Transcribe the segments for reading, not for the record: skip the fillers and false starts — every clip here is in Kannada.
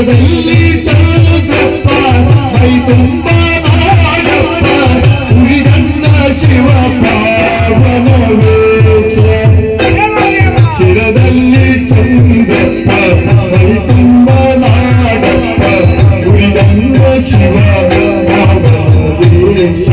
ಶಿರದಲ್ಲಿ ಚಂದ್ರಪ್ಪ ಮೈ ತುಂಬ ನಾಡಪ್ಪ ಉಳಿದನ್ನ ಶಿವ ಪಾವನವೇಶ ಶಿರದಲ್ಲಿ ಚಂದ್ರಪ್ಪ ಮೈ ತುಂಬ ನಾಡಪ್ಪ ಉಳಿದನ್ನ ಶಿವ ಪಾವನವೇಶ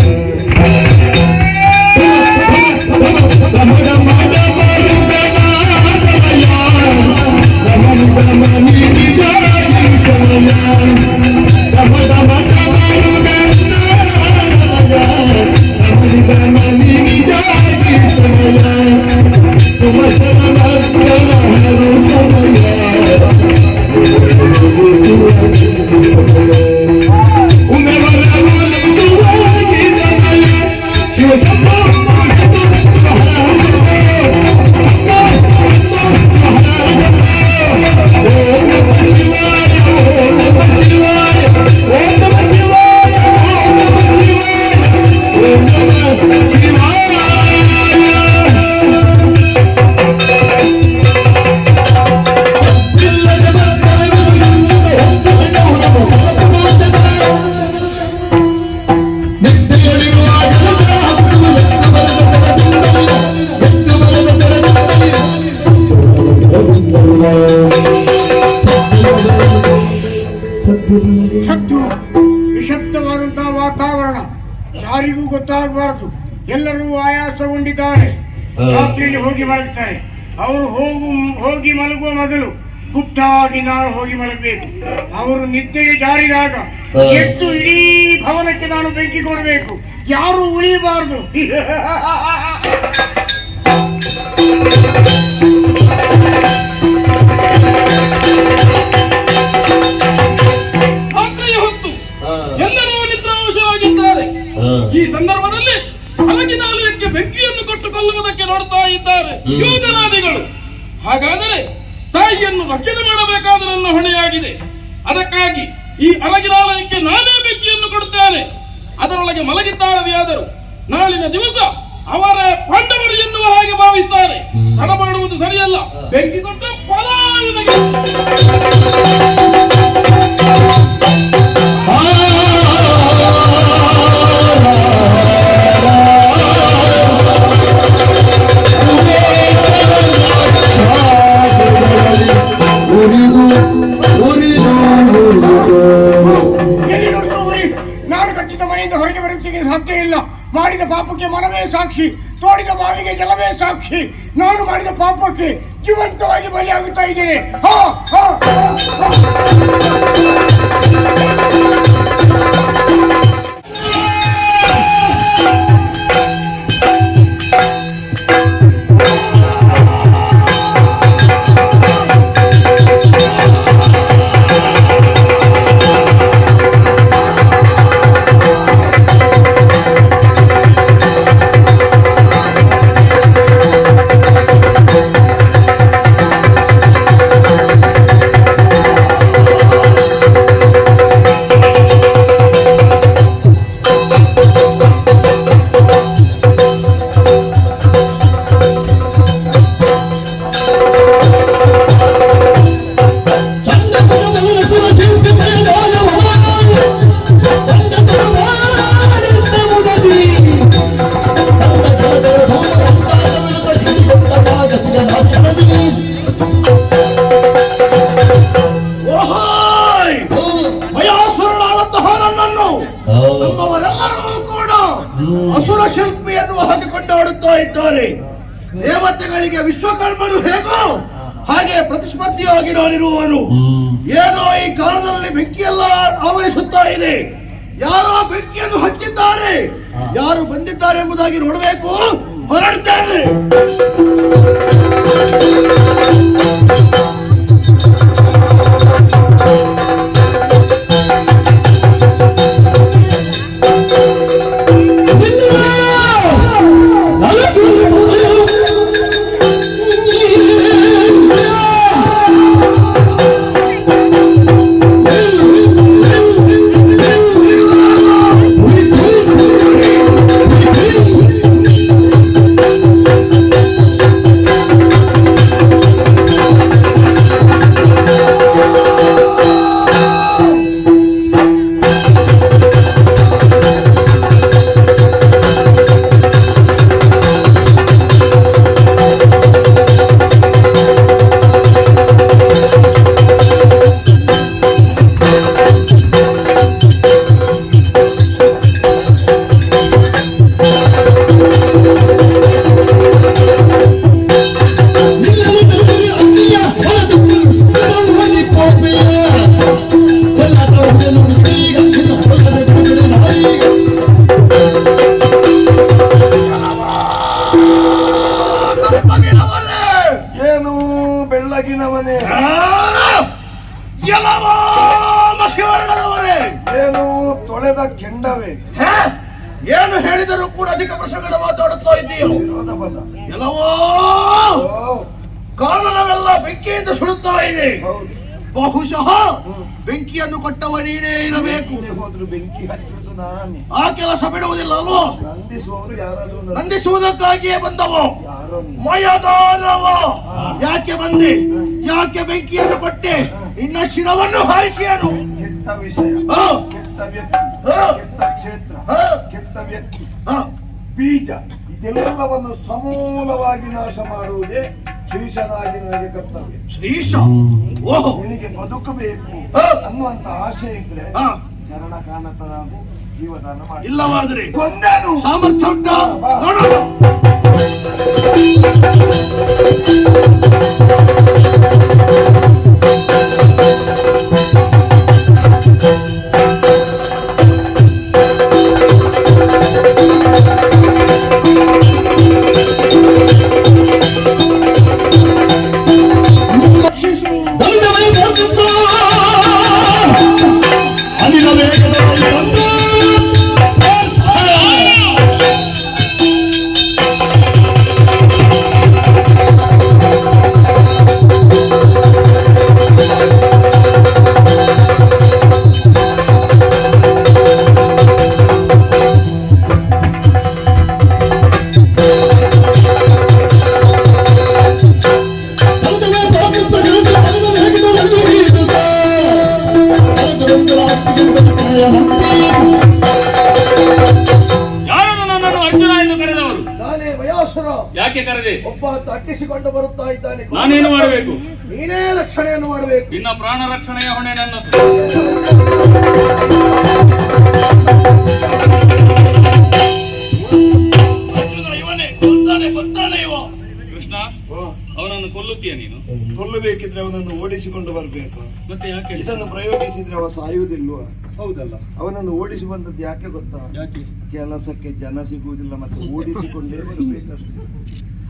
ನಿಶಬ್ದವಾದಂತಹ ವಾತಾವರಣ ಯಾರಿಗೂ ಗೊತ್ತಾಗಬಾರದು. ಎಲ್ಲರೂ ಆಯಾಸಗೊಂಡಿದ್ದಾರೆ. ರಾತ್ರಿಯಲ್ಲಿ ಹೋಗಿ ಮಲಗ್ತಾರೆ. ಅವರು ಹೋಗಿ ಮಲಗುವ ಮೊದಲು ಗುಟ್ಟಾಗಿ ನಾನು ಹೋಗಿ ಮಲಗಬೇಕು. ಅವರು ನಿದ್ದೆಗೆ ಜಾರಿದಾಗ ಎದ್ದು ಇಡೀ ಭವನಕ್ಕೆ ನಾನು ಬೆಂಕಿ ಕೊಡಬೇಕು. ಯಾರು ಉಳಿಯಬಾರದು. ಈ ಸಂದರ್ಭದಲ್ಲಿ ಅಲಗಿನಾಲಯಕ್ಕೆ ಬೆಂಕಿಯನ್ನು ಕೊಟ್ಟುಕೊಳ್ಳುವುದಕ್ಕೆ ನೋಡ್ತಾ ಇದ್ದಾರೆ ಯೋಧನಾದಿಗಳು. ಹಾಗಾದರೆ ತಾಯಿಯನ್ನು ರಕ್ಷಣೆ ಮಾಡಬೇಕಾದ ನನ್ನ ಹೊಣೆಯಾಗಿದೆ. ಅದಕ್ಕಾಗಿ ಈ ಅಲಗಿನಾಲಯಕ್ಕೆ ನಾನೇ ಬೆಂಕಿಯನ್ನು ಕೊಡುತ್ತೇನೆ. ಅದರೊಳಗೆ ಮಲಗಿದ್ದಾರೆಯಾದರೂ ನಾಳಿನ ದಿವಸ ಅವರೇ ಪಾಂಡವರು ಎನ್ನುವ ಹಾಗೆ ಭಾವಿಸುತ್ತಾರೆ. ತಡ ಮಾಡುವುದು ಸರಿಯಲ್ಲ. ಬೆಂಕಿ ಕೊಟ್ಟ ಪಲಾಯನಿಗೆ ಹೊರಗೆ ಬರುತ್ತಿಗೆ ಸಾಧ್ಯ ಇಲ್ಲ. ಮಾಡಿದ ಪಾಪಕ್ಕೆ ಮನವೇ ಸಾಕ್ಷಿ, ತೋಡಿದ ಬಾವಿಗೆ ಜಲವೇ ಸಾಕ್ಷಿ. ನಾನು ಮಾಡಿದ ಪಾಪಕ್ಕೆ ಜೀವಂತವಾಗಿ ಬಲಿಯಾಗುತ್ತಾ ಇದ್ದೇನೆ. ಅಸುರ ಶಿಲ್ಪಿಯನ್ನು ಹಾಗೆ ಕೊಂಡಾಡುತ್ತಾ ಇದ್ದಾರೆ. ದೇವತೆಗಳಿಗೆ ವಿಶ್ವಕರ್ಮನು ಹೇಗೋ ಹಾಗೆ ಪ್ರತಿಸ್ಪರ್ಧಿಯಾಗಿ ನಾನಿರುವವನು. ಏನೋ ಈ ಕಾಲದಲ್ಲಿ ಬೆಂಕಿಯೆಲ್ಲ ಆವರಿಸುತ್ತಾ ಇದೆ. ಯಾರೋ ಬೆಂಕಿಯನ್ನು ಹಚ್ಚಿದ್ದಾರೆ. ಯಾರು ಬಂದಿದ್ದಾರೆ ಎಂಬುದಾಗಿ ನೋಡಬೇಕು. ಹೊರಡ್ತಾರೆ. ಕಳೆದ ಕೆಂಡವೇ. ಹೇ? ಏನು ಹೇಳಿದರೂ ಕೂಡ ಅಧಿಕ ಪ್ರಸಂಗದ ಮಾತಾಡುತ್ತಾ ಇದ್ದೀಯೋ? ವಿರೋಧ ಪದ. ಎಲ್ಲವೋ ಓ, ಕಾನನವೆಲ್ಲ ಬೆಂಕಿಯಿಂದ ಸುಡುತ್ತಾ ಇದೆ. ಹೌದು. ಬಹುಶಃ ಬೆಂಕಿಯನ್ನು ಕೊಟ್ಟವ ನೀನೇ ಇರಬೇಕು. ಎಲ್ಲಿ ಹೋದ್ರು ಬೆಂಕಿ ಹಚ್ಚುವುದು ನಾನೇ. ಆ ಕೆಲಸ ಬಿಡುವುದಿಲ್ಲ ಅಲ್ವೋ? ನಂದಿಸುವವರು ಯಾರಾದ್ರೂ ನಂದಿಸುವುದಕ್ಕಾಗಿಯೇ ಬಂದವು. ಯಾರೋ ಮಯದಾನವ. ಯಾಕೆ ಬಂದೆ? ಯಾಕೆ ಬೆಂಕಿಯನ್ನು ಕೊಟ್ಟೆ? ಇನ್ನ ಶಿರವನ್ನು ಹಾರಿಸಿಯನು. ಕೆಟ್ಟ ವಿಷಯ, ಆ, ಕೆಟ್ಟ ವ್ಯಕ್ತಿ, ಆ, ಕೆಟ್ಟ ಕ್ಷೇತ್ರ, ಆ, ಕೆಟ್ಟ ವ್ಯಕ್ತಿ, ಆ. ಬೀಜ ಇದೆಲ್ಲವನ್ನು ಸಮೂಲವಾಗಿ ನಾಶ ಮಾಡುವುದೇ ಶ್ರೀಶನಾಗಿ ನನಗೆ ಕರ್ತವ್ಯ. ಶ್ರೀಶ. ಓಹೋ. ನಿನಗೆ ಬದುಕಬೇಕು ಆ. ಅನ್ನುವಂತ ಆಶೆ ಇದ್ರೆ ಆ. ಚರಣ ಕಾನತರಾಗು, ಜೀವದಾನ ಮಾಡಿ. ಇಲ್ಲವಾದರೆ ಕೊಂದನು. ಸಾಮರ್ಥ್ಯ ಉಂಟಾ? ನೋಡೋಣ. ಯಾರನ್ನು ನನ್ನನ್ನು ಅರ್ಜುನ ಎಂದು ಕರೆದವರು? ನಾನೇ ವಯಾಸುರ. ಯಾಕೆ ಕರೆದೆ? ಒಬ್ಬ ತಟ್ಟಿಸಿಕೊಂಡು ಬರುತ್ತಾ ಇದ್ದಾನೆ. ನಾನೇನು ಮಾಡಬೇಕು? ನೀನೇ ರಕ್ಷಣೆಯನ್ನು ಮಾಡಬೇಕು. ನಿನ್ನ ಪ್ರಾಣ ರಕ್ಷಣೆಯ ಹೊಣೆ ನನ್ನದು. ಅರ್ಜುನ ಇವನೇ. ಕೊಲ್ತಾನೆ ಇವ. ಕೃಷ್ಣ, ಅವನನ್ನು ಕೊಲ್ಲುತ್ತೀಯ ನೀನು? ಕೊಲ್ಲಬೇಕಿದ್ರೆ ಅವನನ್ನು ಓಡಿಸಿಕೊಂಡು ಬರಬೇಕು. ಮತ್ತೆ ಯಾಕೆ? ಇದನ್ನು ಪ್ರಯೋಗಿಸಿದ್ರೆ ಅವ ಸಾಯುವುದಿಲ್ವಾ? ಹೌದಲ್ಲ? ಅವನನ್ನು ಓಡಿಸಿ ಬಂದದ್ದು ಯಾಕೆ ಗೊತ್ತಾ? ಯಾಕೆ? ಕೆಲಸಕ್ಕೆ ಜನ ಸಿಗುವುದಿಲ್ಲ ಮತ್ತೆ ಓಡಿಸಿಕೊಂಡೇ ಬರಬೇಕಷ್ಟೆ.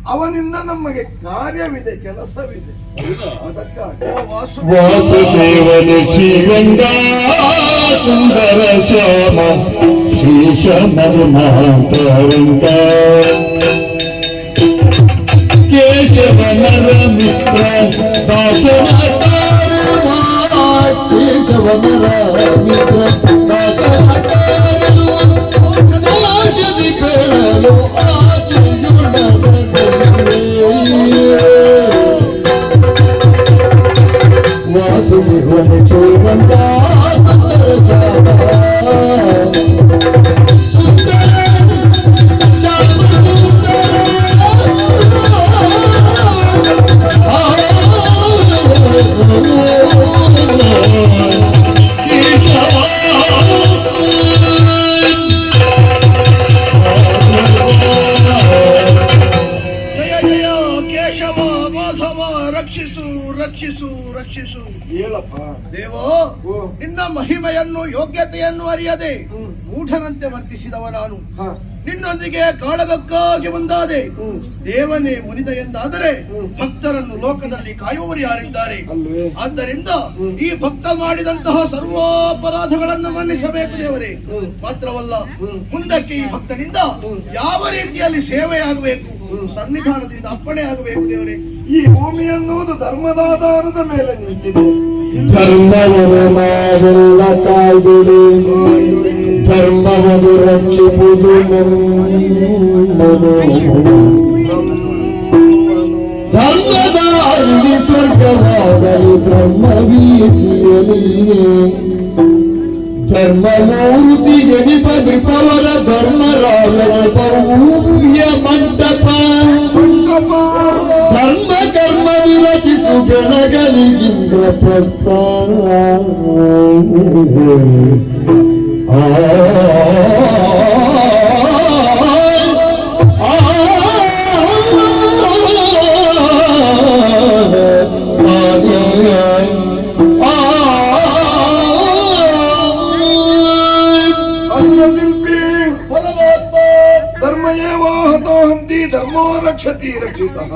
ಅವನಿಂದ ನಮಗೆ ಕಾರ್ಯವಿದೆ, ಕೆಲಸವಿದೆ. ಹೌದಾ? ಅದಕ್ಕಾಗಿ ಓ ವಾಸುದೇವನ ಶ್ರೀರಂಗ ಸುಂದರ ಶ್ಯಾಮ ಶೇಷ ಮರುಮಾಂತರಂಗ ಕೇಶವನರ ಮಿತ್ರ ದಾಸನ ತಾರುವ ಕೇಶವನರ ಮಿತ್ರ ದಾಸನ ತಾರುವ ರಾಜದಿ ಕೇಳಲು ವಾಸುದೇವನ ಚೋರಂಗ ಜಯ ಜಯ ಕೇಶವ ಮಾಧವ ರಕ್ಷಿಸು ರಕ್ಷಿಸು ರಕ್ಷಿಸು. ಹೇಳಪ್ಪ. ದೇವೋ, ಓ. ನಿನ್ನ ಮಹಿಮೆಯನ್ನು ಯೋಗ್ಯತೆಯನ್ನು ಅರಿಯದೆ ಮೂಢರಂತೆ ವರ್ತಿಸಿದವ ನಾನು. ಹ. ನಿನ್ನೊಂದಿಗೆ ಕಾಳಗಕ್ಕಾಗಿ ಮುಂದಾದೆ. ದೇವನೇ ಮುನಿದ ಎಂದಾದರೆ ಭಕ್ತರನ್ನು ಲೋಕದಲ್ಲಿ ಕಾಯುವವರು ಯಾರಿದ್ದಾರೆ? ಅಲ್ವೇ? ಆದ್ದರಿಂದ ಈ ಭಕ್ತ ಮಾಡಿದಂತಹ ಸರ್ವಾಪರಾಧಗಳನ್ನು ಮನ್ನಿಸಬೇಕು ದೇವರೇ. ಮಾತ್ರವಲ್ಲ, ಮುಂದಕ್ಕೆ ಈ ಭಕ್ತನಿಂದ ಯಾವ ರೀತಿಯಲ್ಲಿ ಸೇವೆಯಾಗಬೇಕು, ಸನ್ನಿಧಾನದಿಂದ ಅಪ್ಪಣೆ ಆಗಬೇಕು ದೇವರೇ. ಈ ಭೂಮಿ ಎನ್ನುವುದು ಧರ್ಮದ ಆಧಾರದ ಮೇಲೆ ನಿಂತಿದೆ. ಧರ್ಮವನ್ನು ನಾವೆಲ್ಲ ಕಾಯ್ದುಡಿ ಧರ್ಮವನ್ನು ರಕ್ಷಿಸುವುದು ಧರ್ಮದ ಅಲ್ಲಿ ಸ್ವರ್ಗವಾಗಲಿ ಧರ್ಮವೀತಿಯಲಿ ಧರ್ಮಮೂರ್ತಿ ಜನಿಪವರ ಧರ್ಮರಾಜನ ಭವ್ಯ ಮಂಟಪ ಧರ್ಮ ಕರ್ಮ ವಿರಚಿಸು ಬೆಳಗಲಿಗಿಂದ್ರ ಪ್ರಸ್ಥಾನ ಅಸುರಶಿಲ್ಪಿ ಪರಮಾತ್ಮ ಧರ್ಮ ಏವ ಹತೋ ಹಂತಿ ಧರ್ಮೋ ರಕ್ಷತಿ ರಕ್ಷಿತಃ.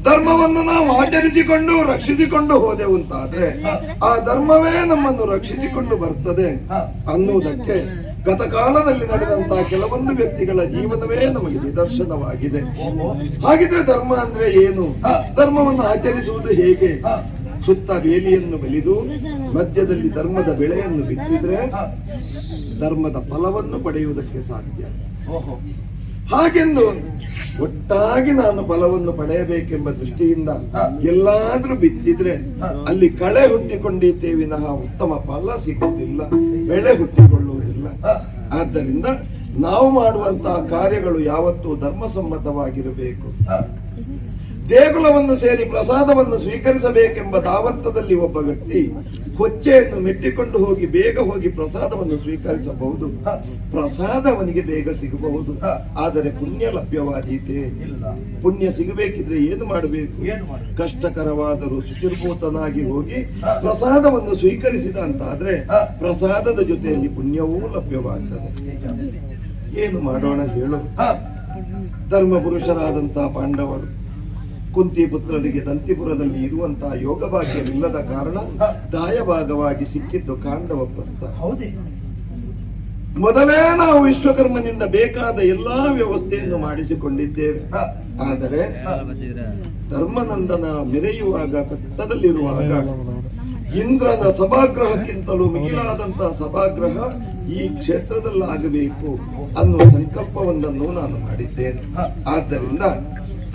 ಧರ್ಮವನ್ನು ನಾವು ಆಚರಿಸಿಕೊಂಡು ರಕ್ಷಿಸಿಕೊಂಡು ಹೋದೆವು ಅಂತಾದ್ರೆ ಆ ಧರ್ಮವೇ ನಮ್ಮನ್ನು ರಕ್ಷಿಸಿಕೊಂಡು ಬರ್ತದೆ ಅನ್ನುವುದಕ್ಕೆ ಗತಕಾಲದಲ್ಲಿ ನಡೆದಂತಹ ಕೆಲವೊಂದು ವ್ಯಕ್ತಿಗಳ ಜೀವನವೇ ನಮಗೆ ನಿದರ್ಶನವಾಗಿದೆ. ಹಾಗಿದ್ರೆ ಧರ್ಮ ಅಂದ್ರೆ ಏನು? ಧರ್ಮವನ್ನು ಆಚರಿಸುವುದು ಹೇಗೆ? ಸುತ್ತ ಬೇಲಿಯನ್ನು ಬೆಳೆದು ಮಧ್ಯದಲ್ಲಿ ಧರ್ಮದ ಬೆಳೆಯನ್ನು ಬಿತ್ತಿದ್ರೆ ಧರ್ಮದ ಫಲವನ್ನು ಪಡೆಯುವುದಕ್ಕೆ ಸಾಧ್ಯ. ಹಾಗೆಂದು ಒಟ್ಟಾಗಿ ನಾನು ಫಲವನ್ನು ಪಡೆಯಬೇಕೆಂಬ ದೃಷ್ಟಿಯಿಂದ ಎಲ್ಲಾದ್ರೂ ಬಿತ್ತಿದ್ರೆ ಅಲ್ಲಿ ಕಳೆ ಹುಟ್ಟಿಕೊಂಡಿದ್ದೇ ವಿನಃ ಉತ್ತಮ ಫಲ ಸಿಗುವುದಿಲ್ಲ, ಬೆಳೆ ಹುಟ್ಟಿಕೊಳ್ಳುವುದಿಲ್ಲ. ಆದ್ದರಿಂದ ನಾವು ಮಾಡುವಂತಹ ಕಾರ್ಯಗಳು ಯಾವತ್ತೂ ಧರ್ಮಸಮ್ಮತವಾಗಿರಬೇಕು. ದೇಗುಲವನ್ನು ಸೇರಿ ಪ್ರಸಾದವನ್ನು ಸ್ವೀಕರಿಸಬೇಕೆಂಬ ಧಾವಂತದಲ್ಲಿ ಒಬ್ಬ ವ್ಯಕ್ತಿ ಕೊಚ್ಚೆಯನ್ನು ಮೆಟ್ಟಿಕೊಂಡು ಹೋಗಿ ಬೇಗ ಹೋಗಿ ಪ್ರಸಾದವನ್ನು ಸ್ವೀಕರಿಸಬಹುದು. ಪ್ರಸಾದ ಅವನಿಗೆ ಬೇಗ ಸಿಗಬಹುದು, ಆದರೆ ಪುಣ್ಯ ಲಭ್ಯವಾದೀತೆ ಇಲ್ಲ. ಪುಣ್ಯ ಸಿಗಬೇಕಿದ್ರೆ ಏನು ಮಾಡಬೇಕು? ಕಷ್ಟಕರವಾದರೂ ಶುಚಿರ್ಭೂತನಾಗಿ ಹೋಗಿ ಪ್ರಸಾದವನ್ನು ಸ್ವೀಕರಿಸಿದ ಅಂತಾದ್ರೆ ಪ್ರಸಾದದ ಜೊತೆಯಲ್ಲಿ ಪುಣ್ಯವೂ ಲಭ್ಯವಾಗ್ತದೆ. ಏನು ಮಾಡೋಣ ಹೇಳು? ಧರ್ಮ ಪುರುಷರಾದಂತಹ ಪಾಂಡವರು ಕುಂತಿ ಪುತ್ರರಿಗೆ ದಂತಿಪುರದಲ್ಲಿ ಇರುವಂತಹ ಯೋಗ ಭಾಗ್ಯವಿಲ್ಲದ ಕಾರಣ ದಾಯಭಾಗವಾಗಿ ಸಿಕ್ಕಿದ್ದು ಕಾಂಡವ ಪ್ರಸ್ತಾವ. ಮೊದಲೇ ನಾವು ವಿಶ್ವಕರ್ಮನಿಂದ ಬೇಕಾದ ಎಲ್ಲಾ ವ್ಯವಸ್ಥೆಯನ್ನು ಮಾಡಿಸಿಕೊಂಡಿದ್ದೇವೆ. ಆದರೆ ಧರ್ಮನಂದನ ಮೆರೆಯುವಾಗ ಕಟ್ಟದಲ್ಲಿರುವಾಗ ಇಂದ್ರನ ಸಭಾಗ್ರಹಕ್ಕಿಂತಲೂ ಮಿಗಿಲಾದಂತಹ ಸಭಾಗ್ರಹ ಈ ಕ್ಷೇತ್ರದಲ್ಲಾಗಬೇಕು ಅನ್ನುವ ಸಂಕಲ್ಪವೊಂದನ್ನು ನಾನು ಮಾಡಿದ್ದೇನೆ. ಆದ್ದರಿಂದ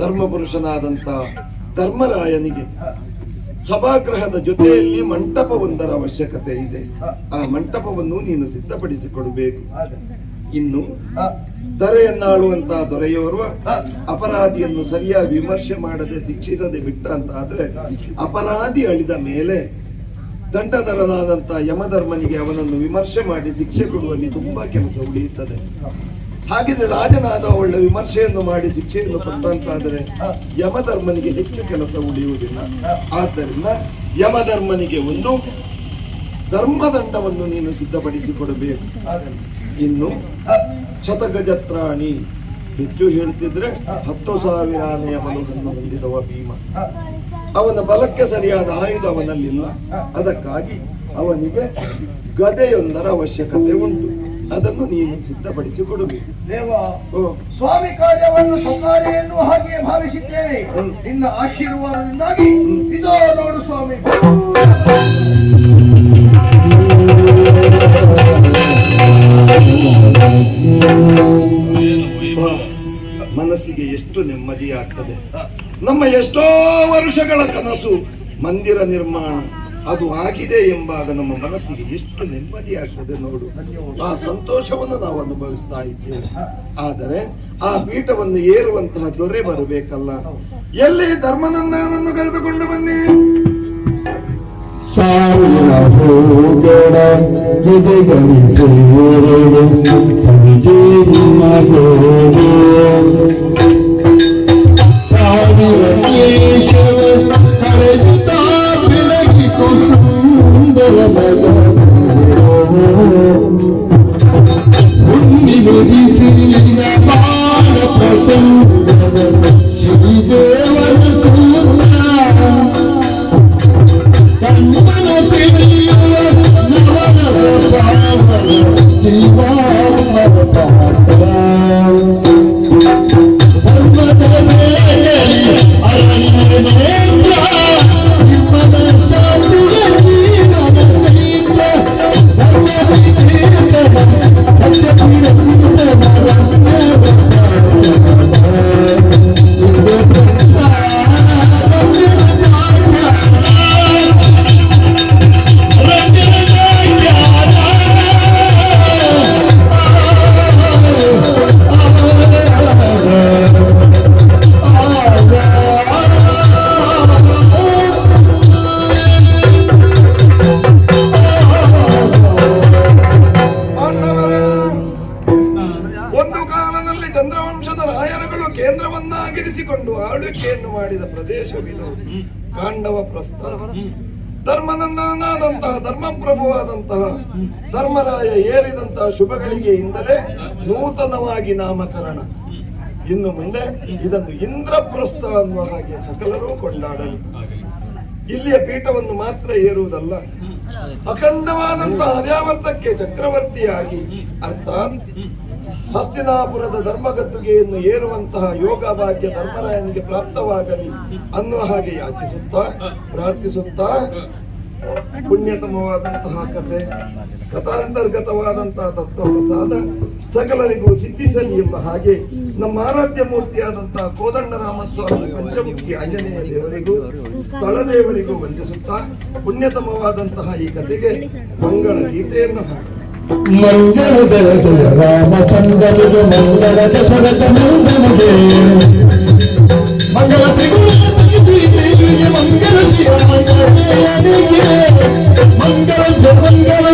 ಧರ್ಮಪುರುಷನಾದಂತ ಧರ್ಮರಾಯನಿಗೆ ಸಭಾಗೃಹದ ಜೊತೆಯಲ್ಲಿ ಮಂಟಪವೊಂದರ ಅವಶ್ಯಕತೆ ಇದೆ. ಆ ಮಂಟಪವನ್ನು ನೀನು ಸಿದ್ಧಪಡಿಸಿಕೊಡಬೇಕು. ಇನ್ನು ದೊರೆಯನ್ನಾಳುವಂತಹ ದೊರೆಯೋರ್ವ ಅಪರಾಧಿಯನ್ನು ಸರಿಯಾಗಿ ವಿಮರ್ಶೆ ಮಾಡದೆ ಶಿಕ್ಷಿಸದೆ ಬಿಟ್ಟ ಅಂತ ಆದ್ರೆ ಅಪರಾಧಿ ಅಳಿದ ಮೇಲೆ ದಂಡಧರನಾದಂತಹ ಯಮಧರ್ಮನಿಗೆ ಅವನನ್ನು ವಿಮರ್ಶೆ ಮಾಡಿ ಶಿಕ್ಷೆ ಕೊಡುವಲ್ಲಿ ತುಂಬಾ ಕೆಲಸ ಉಳಿಯುತ್ತದೆ. ಹಾಗಿದ್ರೆ ರಾಜನಾದ ಒಳ್ಳೆ ವಿಮರ್ಶೆಯನ್ನು ಮಾಡಿ ಶಿಕ್ಷೆಯನ್ನು ಕೊಟ್ಟಂತಾದರೆ ಯಮಧರ್ಮನಿಗೆ ಹೆಚ್ಚು ಕೆಲಸ ಉಳಿಯುವುದಿಲ್ಲ. ಆದ್ದರಿಂದ ಯಮಧರ್ಮನಿಗೆ ಒಂದು ಧರ್ಮದಂಡವನ್ನು ನೀನು ಸಿದ್ಧಪಡಿಸಿಕೊಡಬೇಕು. ಇನ್ನು ಶತಗಜತ್ರಾಣಿ ಹೆಚ್ಚು ಹೇಳ್ತಿದ್ರೆ 10,000 ಆನೆಯ ಬಲವನ್ನು ಹೊಂದಿದವ ಭೀಮ. ಅವನ ಬಲಕ್ಕೆ ಸರಿಯಾದ ಆಯುಧ ಅವನಲ್ಲಿಲ್ಲ. ಅದಕ್ಕಾಗಿ ಅವನಿಗೆ ಗದೆಯೊಂದರ ಅವಶ್ಯಕತೆ ಉಂಟು. ಅದನ್ನು ನೀನು ಸಿದ್ಧಪಡಿಸಿಕೊಡಬೇಕು. ದೇವ, ಸ್ವಾಮಿ ಕಾರ್ಯವನ್ನು ಸ್ವಕಾರ್ಯ ಎನ್ನುವ ಹಾಗೆ ಭಾವಿಸಿದ್ದೇನೆ. ನಿನ್ನ ಆಶೀರ್ವಾದದಿಂದಾಗಿ ಇದೋ ನೋಡು ಸ್ವಾಮಿ. ಮನಸ್ಸಿಗೆ ಎಷ್ಟು ನೆಮ್ಮದಿಯಾಗ್ತದೆ. ನಮ್ಮ ಎಷ್ಟೋ ವರ್ಷಗಳ ಕನಸು ಮಂದಿರ ನಿರ್ಮಾಣ ಅದು ಆಗಿದೆ ಎಂಬಾಗ ನಮ್ಮ ಮನಸ್ಸಿಗೆ ಎಷ್ಟು ನೆಮ್ಮದಿಯಾಗ್ತದೆ ನೋಡು. ಆ ಸಂತೋಷವನ್ನು ನಾವು ಅನುಭವಿಸ್ತಾ ಇದ್ದೇವೆ. ಆದರೆ ಆ ಪೀಠವನ್ನು ಏರುವಂತಹ ದೊರೆ ಬರಬೇಕಲ್ಲ. ಎಲ್ಲಿ ಧರ್ಮನಂದನನ್ನು ಕರೆದುಕೊಂಡು ಬನ್ನಿ. ಸಾವಿರ ಹೋಗಡ ಜಗಗರಿಸೇರಡು ಸಂಜೀವನಗೋಡು ಸಾವಿರ ದೇಶವ ಕಳೆದುತ್ತಾ ಬೆಳಗಿಕೊಂಡು ಸುಂದರ ಮಗ ಹುಣ್ಣಿಮೆರಿಸಿದ ಬಾಳ ಪ್ರಸಂಗದ ಶ್ರೀದೇವರ ಸೂತ್ರ ಕಣ್ಣನ ತಿಳಿಯುವ ನವನವ ಪಾವನ ಜೀವಾತ್ಮರ ಪಾತ್ರ ಧರ್ಮದ ವೇಳೆಯಲ್ಲಿ ಅರಣ್ಯನೇತ್ರ ನಿಮ್ಮನ ಶಾಂತಿಯ ಜೀವನ ಚೈತ್ರ ಧರ್ಮವಿಕೀರ್ತನ ಸತ್ಯವಿರೂತನ ಕೇಂದ್ರವನ್ನಾಗಿರಿಸಿಕೊಂಡು ಆಳ್ವಿಕೆಯನ್ನು ಮಾಡಿದ ಪ್ರದೇಶವಿದು ಕಾಂಡವ ಪ್ರಸ್ಥಾನ. ಧರ್ಮನಂದನಾದಂತಹ ಧರ್ಮಪ್ರಭುವಾದಂತಹ ಧರ್ಮರಾಯ ಏರಿದಂತಹ ಶುಭಗಳಿಗೆಯಿಂದಲೇ ನೂತನವಾಗಿ ನಾಮಕರಣ. ಇನ್ನು ಮುಂದೆ ಇದನ್ನು ಇಂದ್ರಪ್ರಸ್ಥ ಅನ್ನುವ ಹಾಗೆ ಸಕಲರೂ ಕೊಂಡಾಡಲಿ. ಆಗಲಿ. ಇಲ್ಲಿಯ ಪೀಠವನ್ನು ಮಾತ್ರ ಏರುವುದಲ್ಲ, ಅಖಂಡವಾದಂತಹ ಅರ್ಯಾವರ್ತಕ್ಕೆ ಚಕ್ರವರ್ತಿಯಾಗಿ ಅರ್ಥಾತ್ ಹಸ್ತಿನಾಪುರದ ಧರ್ಮಗದ್ದುಗೆಯನ್ನು ಏರುವಂತಹ ಯೋಗ ಭಾಗ್ಯ ಧರ್ಮರಾಯನಿಗೆ ಪ್ರಾಪ್ತವಾಗಲಿ ಅನ್ನುವ ಹಾಗೆ ಯಾಚಿಸುತ್ತಾ ಪ್ರಾರ್ಥಿಸುತ್ತಾ ಪುಣ್ಯತಮವಾದಂತಹ ಕಥೆ, ಕಥಾಂತರ್ಗತವಾದಂತಹ ತತ್ವಪ್ರಸಾದ ಸಕಲರಿಗೂ ಸಿದ್ಧಿಸಲಿ ಎಂಬ ಹಾಗೆ ನಮ್ಮ ಆರಾಧ್ಯ ಮೂರ್ತಿಯಾದಂತಹ ಕೋದಂಡರಾಮಸ್ವಾಮಿ ಪಂಚಮುಖಿ ಆಂಜನೇಯ ದೇವರಿಗೂ ಸ್ಥಳ ದೇವರಿಗೂ ವಂದಿಸುತ್ತಾ ಪುಣ್ಯತಮವಾದಂತಹ ಈ ಕಥೆಗೆ ಮಂಗಳ ಗೀತೆಯನ್ನು ಹಾಡಿ. ಮಂಗಳ ಜಯ ಜಯ ರಾಮಚಂದ್ರನಿಗೆ ಮಂಗಳ ದಶರಥ ನಂದನಿಗೆ ಮಂಗಳ ತ್ರಿಗುಣ ಮಂಗಳ ಶ್ರೀರಾಮಚಂದ್ರನಿಗೆ ಮಂಗಳ ಮಂಗಳ